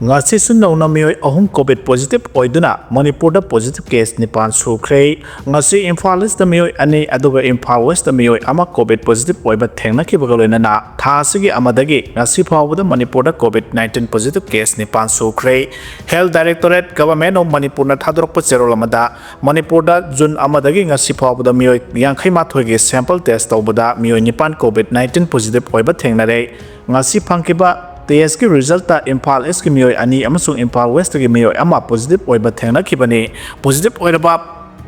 ngasi sunnauna mioi ahum covid positive oiduna Manipur da positive case nipan sukre ngasi Imphal East da mioi ani aduga Imphal West da mioi ama covid positive oiba thengna ki bagaloina na thasigi amadagi ngasi phawda Manipur da covid 19 positive case nipan sukre Health Directorate Government of Manipur na thadrok pa cherol amada Manipur da June amadagi ngasi phawda mioi yankhai mathoi ge sample test tawbada mioi nipan covid 19 positive oiba thengna re ngasi phangkiba TS की result Imphal east की मियोय अनि अमसुंग Imphal west की मियोय अमा positive ओइबा थेंगनाखिबनी पॉजिटिव ओइरबा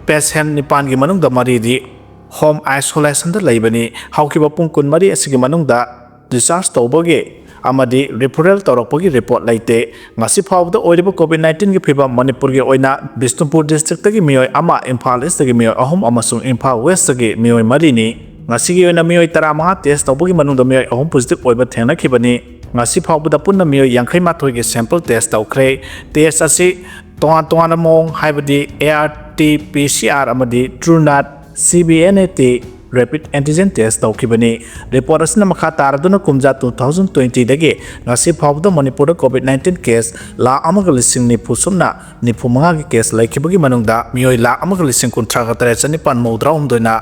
पेशेंट निपान की मनुंग द मरीदी होम आइसोलेशन द लैबनी हाउकिबा पुंग कुन मरी असिगी मनुंग द डिस्चार्ज तौबगे अमदी रिफरल तौरपगी रिपोर्ट लाइते ngasi phawda oiriba covid-19 की फिबा मणिपुर की ओइना बिष्णुपुर डिस्ट्रिक्ट की मियोय अमा इम्फाल ईस्ट की मियोय अहम अमसुंग इम्फाल वेस्ट की मियोय मरीनी ngasi की ओइना मियोय 15 टेस्ट तौबगी मनुंग द मियोय अहम पॉजिटिव ओइबा थेंगनाखिबनी ngasi phawda punna miyoy yankhai mathoi ge sample test tawkhre test asi toan mong haibadi ART-PCR amadi TrueNAT CBNAT rapid antigen test tawkhibani report asna makha taraduna kumja 2020 dagi ngasi phawda Manipur covid-19 case la amaga lising ni phusumna ni phumanga gi case laikhibagi manungda miyoy la amaga lising kunthra ga tare chani pan moudra umdoina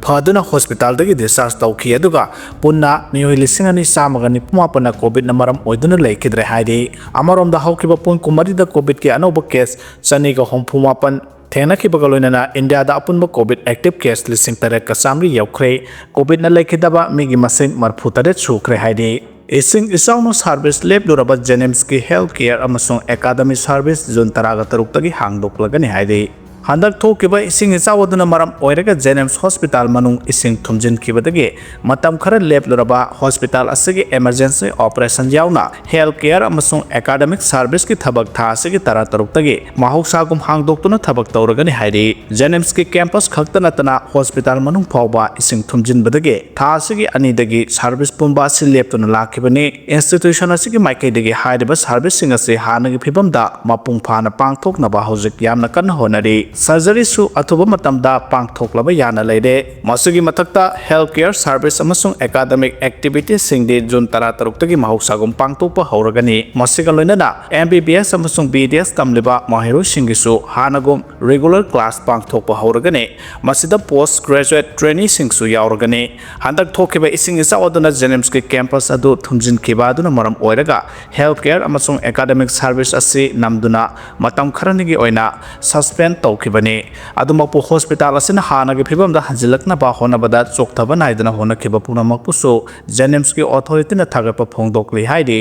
phaduna hospital dagi discharge tawkhi aduga punna miyoy lising ani samaga ni pumapana covid na maram oiduna laikhidre haidi amarom da hawkiba pun kumari da covid ki anoba case chani ga hompumapan थेना की बगलोइना India दा अपुनब Covid active case लिसिंग तरे कसामरी यौख्रे Covid न लेखिदबा मिगी मसिंग मरफु तरे छुख्रे हाइदे इसिंग इसाउनो service लेब लोरबा जेनेम्स की health care अमसोंग academy service जुन तरागा तरुक तगी हांगदोक्लगनि हाइदे हंदक थोकिबा इसिंग इसावदुना मरम ओइरगा जेनेम्स hospital मनुंग इसिंग थुमजिन किबदगे मतम खरा लेब लोरबा हॉस्पिटल असगी इमरजेंसी ऑपरेशन यावना हेल्थ केयर अमसोंग एकाडेमिक सर्विस की थबक था असगी तरा तरुक तगे माहौसागुम हांगदोक्तुना थबक तौरगनि हाइदे जेनेम्स की कैंपस खक्तनतना हॉस्पिटल मनुंग फावबा इसिंग थुमजिन बदगे था असगी अनिदगी सर्विस पुंबा सि लेपतुना लाखिबनि इंस्टीट्यूशन असगी माइकैदगी हाइदबा सर्विस सिंग असे हानगी फिबमदा मपुंग फाना पांगथोकनबा हौजिक यामना कन्न होनरी सर्जरी सु अथुब मतमदा पांगथोकलबा याना लेरे मसुगी मथक्ता हेल्थ केयर सर्विस अमसुंग एकाडेमिक एक्टिविटीज सिंगदे जुन तरा तरुक्तगी महौसागुम पांगथोकपा हौरगनि मसिगा लोइनना MBBS अमसुंग BDS तमलिबा माहिरो सिंगिसु हानगुम रेगुलर क्लास पांगथोकपा हौरगनि मसिदा पोस्ट ग्रेजुएट ट्रेनी सिंगसु यावरगनि हंदक थोकिबा इसिंग इसा ओदना जेनेम्स के कैंपस अदु थुमजिन किबा दुना मरम ओइरगा हेल्थ केयर अमसुंग एकाडेमिक सर्विस असि नमदुना मतम खरनिगी ओइना सस्पेंड तौखिबने अदुमपु हॉस्पिटल असिना हानगी फिबमदा हजिलकनबा होनबदा चोक्थबा नाइदना होनखिबा पुनमकपुसु जेनेम्स की अथॉरिटी न थागप फोंदोकली हाइदे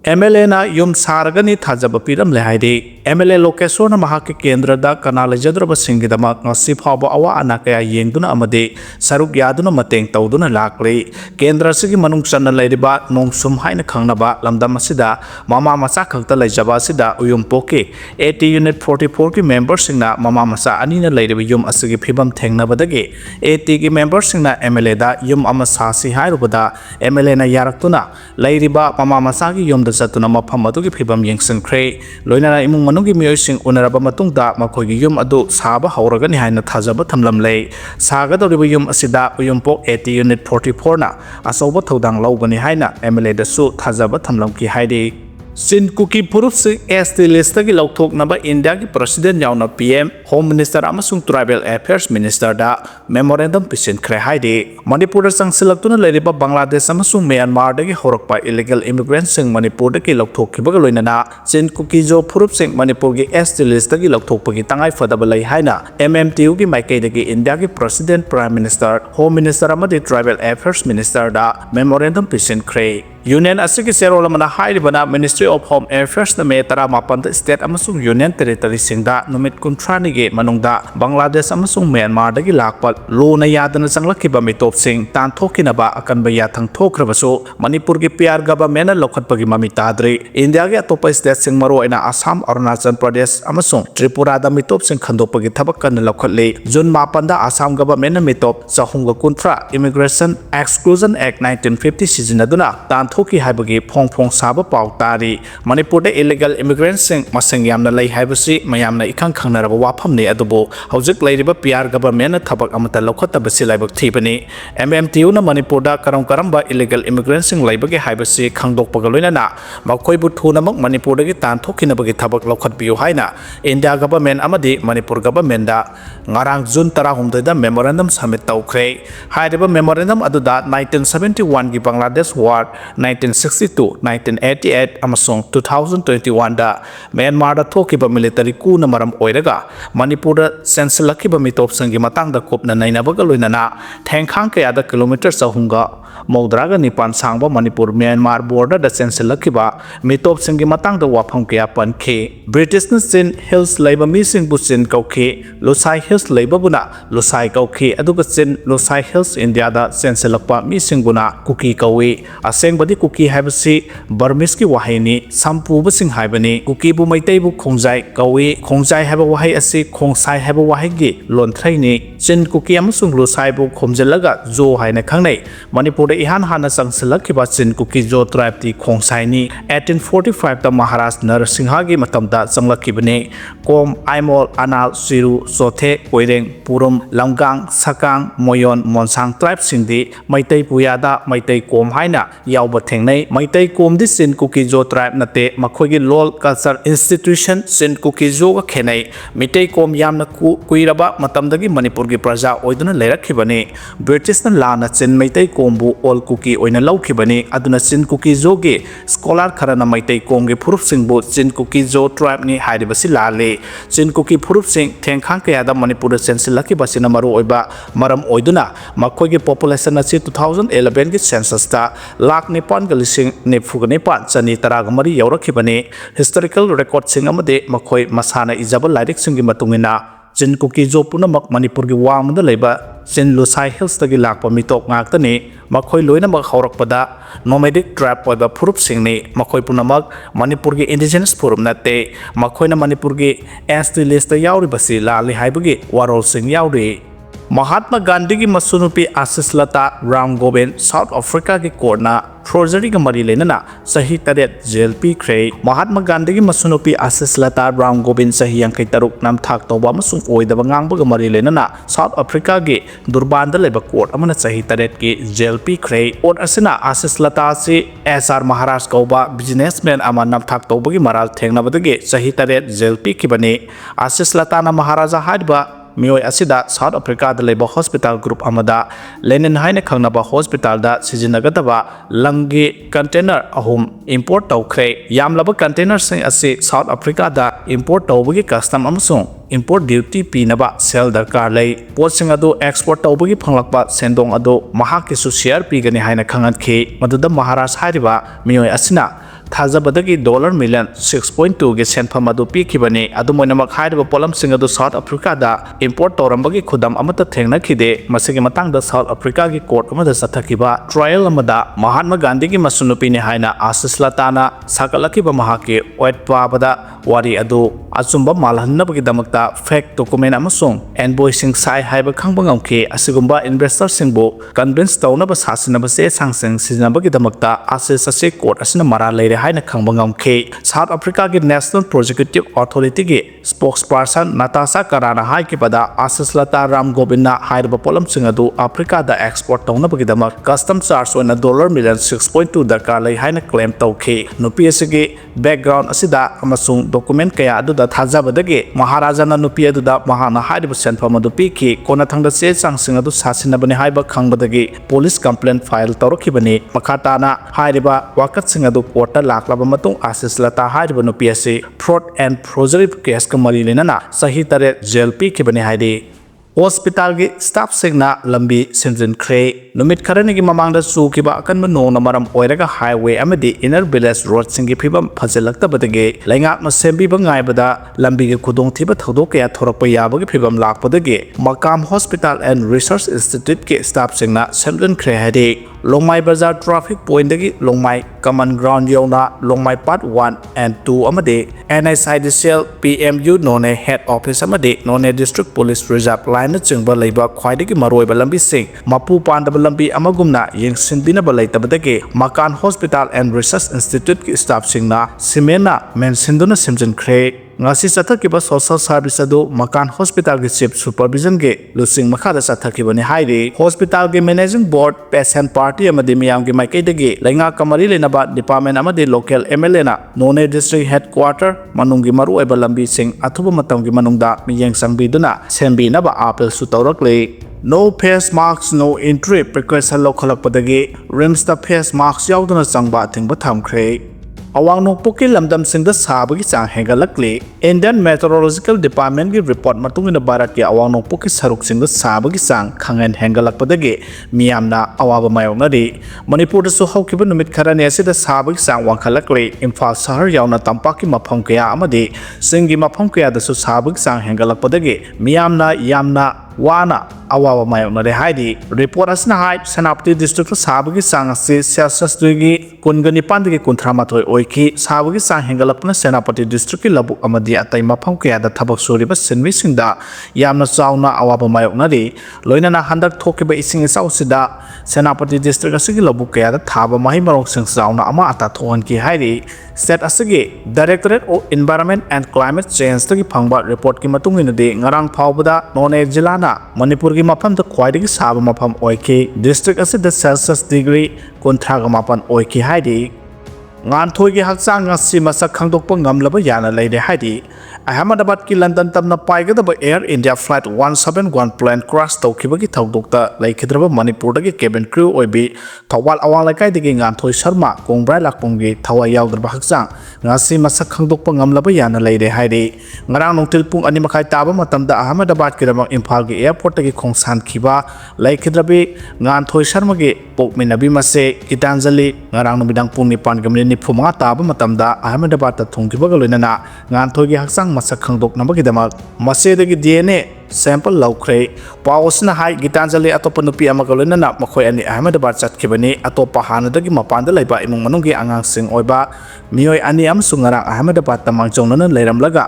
MLA ना युम सारगनी थाजब पीरम ले हाइदे MLA लोकेशोर महा के केंद्र दा कना लेजद्रब सिंगिदमा ngasi phawba awa ana kaya yengduna amade saruk yaduna mateng tawduna lakle केंद्र सिगी मनुंग चन्न लेरिबा नोंगसुम हाइना खंगनबा लमदम असिदा ममा मसा खक्ता लेजबा असिदा उयुम पोके 80 यूनिट 44 की मेंबर सिंगना ममा मसा अनिना लेरिबा युम असगी फिबम थेंगनबदगे 80 की मेंबर सिंगना MLA दा युम अमा सासी हाइरुबदा MLA ना यारक्तुना लेरिबा ममा मसा की युम दसतुना मफम अदुगी फिबम येंगसनख्रे लोइना इमुंग मनुंगी मियोइसिंग उनरबा मतुंगदा मखोगी युम अदु साबा हौरगनि हाइना थाजबा थमलमले सागदौरिबा युम असिदा उयुमपोक 80 यूनिट 44 ना असौबा थौदांग लौगनि हाइना MLA दसु थाजबा थमलमकी हाइदे सिन कुकी पुरुष से एसटी लिस्ट की लौथोकनबा इंडिया की प्रेसिडेंट यावना PM होम मिनिस्टर अमसुंग ट्राइबल अफेयर्स मिनिस्टर दा मेमोरेंडम पिसिनख्रे हाइदे मणिपुर संगसिलक्तुना लेरिबा बांग्लादेश अमसुंग म्यांमार दगी होरकपा इलीगल इमिग्रेंट्स सिंग मणिपुर दगी लौथोकखिबगा लोइनना सिन कुकी जो पुरुष सिंग मणिपुर की एसटी लिस्ट की लौथोकपगी तंगाई फदबा लै हाइना MMTU की माइकई दगी इंडिया की president prime minister home minister अमदि ट्राइबल अफेयर्स मिनिस्टर दा मेमोरेंडम पिसिनख्रे यूनियन असगी सेरोलमना हाइरिबना मिनिस्ट्री ऑफ होम अफेयर्स न मे 15 स्टेट अमसुंग यूनियन टेरिटरी सिंगदा नुमित 30 गे मनुंगदा बांग्लादेश अमसुंग म्यांमार दगी लाकपा लोना यादना संगलखिबा मितोप सिंग तानथोकिनबा अकनबा याथंग थोख्रबसु मणिपुर की PR गवर्नमेंट लौखटपगी ममि ताद्रे इंडिया के अतोप स्टेट सिंग मरोइना असम अरुणाचल प्रदेश अमसुंग त्रिपुरा दा मितोप सिंग खंदोपगी थबक कन लौखटले जुन 9 दा असम गवर्नमेंट मितोप 230 इमिग्रेशन एक्सक्लूजन एक्ट 1950 सिजनदुना तानथोकी हाइबगी फोंग फोंग साबा पाउ तारी मणिपुर दे इलीगल इमिग्रेंट्स सिंग मसंग यामना लै हाइबसी मयामना इखंग खंगनरबा वाफमने अदुबो हौजिक लैरिबा PR गवर्नमेंट थबक amata lokhatabasi laibak thibani MMTU na Manipur da karamba illegal immigrants sing laibagi haibasi khangdokpaga loinana makoibu thunamak Manipur dagi tanthokhinabagi thabak lokhatbiu haina India government amadi Manipur government da ngarang June 16 da memorandum submit tawkhre hairiba memorandum aduda 1971 gi Bangladesh War 1962 1988 amasong 2021 da Myanmar da thokiba military coup na maram oiraga Manipur da sensilakiba mitop sangi matangda kopna nainabaga loinana thangkhre ada kilometer sahunga Maudraga Nipan Sangba Manipur Myanmar border da sensilakiba mitop sangi matangda wafam kaya pankhe British na Sin Hills Labor Missing Busin Kauke Losai Hills Labor Buna Losai Kauke aduga Sin Losai Hills India da sensilakpa Missing Buna Kuki Kawi Aseng badi Kuki habasi Burmese ki wahini Sampu basing haibani Kuki bu maitai bu Khongjai Kawi Khongjai haba wahay asi Khongsai haba wahay gi Lontrai ni Sin Kuki amasung Losai bu Khomjalaga Jo haina khangnai Manipur da ihan hana sangsilakiba Sin Kuki Jo tribe ti Khongsai ni 1845 da Maharaj Narasingha gi matamda sanglakibani Kom Aimol Anal Siru Sothe Koireng Purum Lamgang Sakang Moyon Monsang tribe singdi Maitai Puyada Maitai Kom haina yauba thengnai Maitai Kom di Sin Kuki Jo tribe nate makhoigi lol culture institution Sin Kuki Jo ga khenai Mitai Kom yamna kuiraba matamdagi Manipur gi praja oiduna leirakhibani British na lana Sin Maitai Kom bu all Kuki oina laukhibani aduna Sin Kuki Jo gi scholar kharana Maitai Kom gi phurup singbu Sin Kuki Jo tribe ni hairibasi lale Sin Kuki phurup sing thengkhang kayada Manipur sensilakiba sina maru oiba maram oiduna makhoigi population asi 2011 gi census ta lakh nipan ga lising nifuga nipan chani taraga mari yaurakibani historical record sing amade makhoi masana ijaba lairik singi matungina Sin Kuki Jo punamak Manipur gi wangmada leiba Sin Losai Hills tagi lakpa mitok ngaktani makhoi loinamak haurakpada nomadic tribe oiba phurup singni makhoi punamak Manipur gi indigenous phurup nate makhoi na Manipur gi ST list yauribasi lali haibagi warol sing yauri Mahatma Gandhi ki masunupi Asis Lata Ram Gobind South Africa ki korna forgery ka mari lenana sahi taret jail pikre Mahatma Gandhi ki masunupi Asis Lata Ram Gobind sahi yang kai taruk nam thak toba masung oidaba ngang ba mari lenana South Africa ki Durban da leba court amana sahi taret ki jail pikre on asina Asis Lata si SR Maharaj kauba businessman ama nam thak toba ki maral thengna badage sahi taret jail pikibani Asis Lata na Maharaja haiba Mioi asida South Africa da leba hospital group amada Lenin haina khangnaba hospital da sijinagadaba langi container ahum import tawkhre yamlaba container sing asi South Africa da import tawbagi custom amasung import duty pinaba sell darkar lei pot sing adu export tawbagi phanglakpa sendong adu mahaki su share pigani haina khangatkhe maduda Maharaj hariba mioi asina thajabadagi dollar million 6.2 ge senpham adu pikibani adu moinamak hairiba polam sing adu South Africa da import torambagi khudam amata thengna khide masigi matang da South Africa gi court amada sathakiba trial amada Mahatma Gandhi gi masunupi ni haina Asis Latana sakalakiba mahaki oitpabada wari adu achumba malhannabagi damakta fake document amasung invoicing sai haiba khangba ngamkhe asigumba investor singbu convince tawnaba sasinaba se sangseng sijanabagi damakta Asis ase court asina mara leire haina khangba ngamkhe South Africa gi National Prosecutive Authority gi spokesperson Natasha Karana haikibada Asis Lata Ram Gobinna hairiba polam singadu Africa da export tawnabagi damak custom charge oina dollar million 6.2 darkar lei haina claim tawkhe nupi asigi background asida amasung document kaya aduda thajabadagi Maharaja na nupi aduda mahana hairiba senpham adu pikhi kona thangda se changsing adu sasinabani haiba khangbadagi police complaint file tawrakhibani makhatana hairiba wakat sing adu court laklaba matung Asis Lata hairiba nupi ase fraud and forgery case ka mari lenana sahi tare jail pikibani haidi hospital gi staff singna lambi sinjinkhre numit kharani gi mamangda sukiba akanba nongna maram oiraga highway amadi inner village road singi phibam phajalaktabadage laingak ma sembiba ngaibada lambi gi khudong thiba thodok kaya thorakpa yabagi phibam lakpadage Makam Hospital and Research Institute ki staff singna sinjinkhre hadi Longmai Bazar traffic point dagi Longmai common ground yona Longmai part 1 and 2 amade NSIDCL PMU none head office amade none district police reserve line na chingba leiba khwaidagi maroiba lambi sing mapu pandaba lambi amagumna yengsinbinaba leitabadagi Makan Hospital and Research Institute ki staff singna simena mensinduna simjinkhre ngasi chathakibba social service adu makan hospital gi chief supervision ge lusing makhada chathakibani hairi hospital ge managing board patient party amadi miyam gi maikai dagi lainga kamari lenaba department amadi local MLA na None district headquarter manungi maru oiba lambi sing athuba matam gi manungda miyeng sangbiduna sembi naba apel su tawrakle no face masks no entry precaution lokhalakpadagi RIMS ta face mask yauduna changba athingba thamgre awang nokpoki lamdam singda sabagi chang hengalakle Indian Meteorological Department gi report matungina Bharat ki awang nokpoki saruk singda sabagi chang khangen hengalakpadagi miyamna awaba mayongnari Manipur da su haukiba numit kharani asida sabagi chang wangkhalakle Imphal shahar yauna tampaki mafam kaya amadi singi mafam kaya da su sabagi chang hengalakpadagi miyamna yamna wana awaba mayongnari haidi report asna hai Senapati district sabagi chang ase Celsius gi kungani pandagi kunthramatoi oiki sabagi chang hengalapna Senapati district ki labuk amadi atai mafam kaya da thabak suriba sinmi singda yamna chauna awaba mayongnari loinana handak thokiba ising isau sida Senapati district asigi labuk kaya da thaba mahi marok sing chauna ama ata thohan ki haidi set asigi Directorate of Environment and Climate Change tagi phangba report ki matungina de ngarang phawbada None jila na Manipur gi mafam da khwaidagi saba mafam oiki district asida Celsius degree kunthraga mapan oiki haidi ngan thoigi hakchang ngasi masak khangdokpa ngamlaba yana leide haidi Ahmedabad ki London tamna paigadaba Air India flight 171 plane crash tawkhibagi thawdokta laikhidraba Manipur dagi cabin crew oibi thawal awang laikai dagi ngan thoi Sharma kongbrai lakponggi thawa yaudrba hakchang ngasi masak khangdokpa ngamlaba yana leide haidi ngarang nongtil pung 2:30 taba matamda Ahmedabad ki ramang Imphal gi airport dagi khongsan khiba laikhidrabi ngan thoi Sharma gi pokminabi mase Gitanjali ngarang numidang pung 9:45 taba matamda Ahmedabad ta thungkibaga loinana ngan thoi gi hakchang masak khangdok nabagidama masedagi DNA sample laukhre pawsna hai Gitanjali atopa nupi amaga loinana makhoi ani Ahmedabad chatkhibani atopa hanadagi mapanda laiba imung manunggi angang sing oiba mioi ani amsung ngarang Ahmedabad tamang jongnana leiramlaga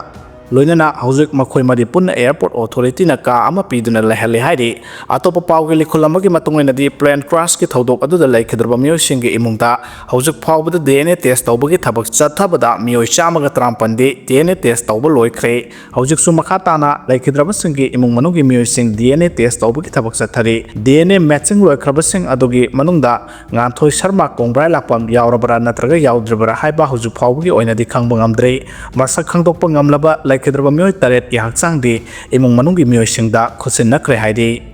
loinana haujuk makhoi mari punna airport authority na ka ama piduna lehali haidi atopa pawge likhulamagi matungina di plane crash ki thodok adu da laikhidraba mioi singi imungda haujuk phawbada DNA test tawbagi thabak chathabada mioi chamaga trampandi DNA test tawba loikhre haujuk su makha tana laikhidraba singi imung manungi mioi sing DNA test tawbagi thabak chathari DNA matching loikraba sing adugi manungda nganthoi Sharma kongbrai lakpam yaurabara natraga yaudribara haiba haujuk phawbagi oinadi khangba ngamdre masak khangdokpa ngamlaba laikhidraba mioi taret ki hakchang di imung manungi mioi singda khusin nakre haidi